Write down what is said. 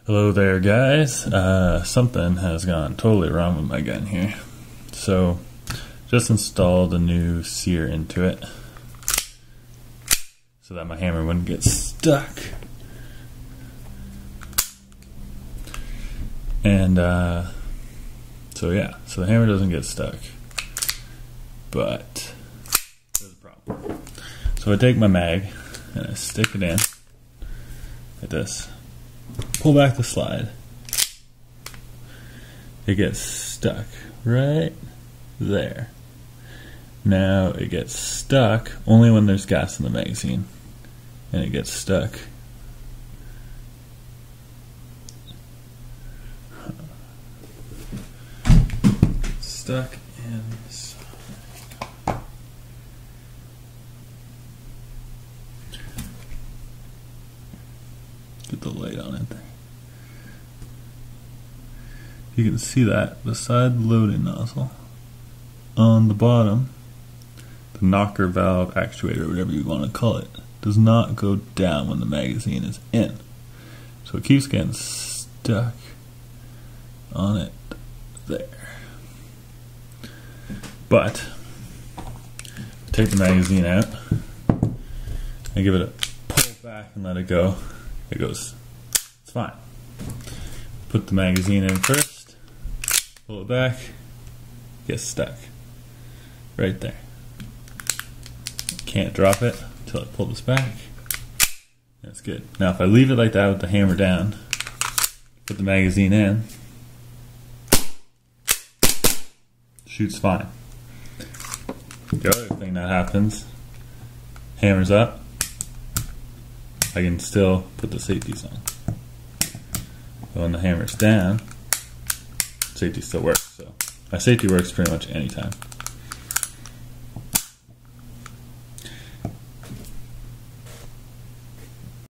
Hello there, guys. Something has gone totally wrong with my gun here. So, just installed a new sear into it so that my hammer wouldn't get stuck. And so the hammer doesn't get stuck. But there's a problem. So I take my mag and I stick it in like this. Pull back the slide. It gets stuck right there. Now it gets stuck only when there's gas in the magazine, and it gets stuck inside. Get the light on it there. You can see that beside the loading nozzle on the bottom, the knocker valve actuator, whatever you want to call it, does not go down when the magazine is in. So it keeps getting stuck on it there. But take the magazine out and give it a pull back and let it go. It goes, it's fine. Put the magazine in first, pull it back, gets stuck right there. Can't drop it until I pull this back. That's good. Now if I leave it like that with the hammer down, put the magazine in, shoots fine. The other thing that happens, hammer's up, I can still put the safeties on. But when the hammer's down, safety still works. So my safety works pretty much anytime.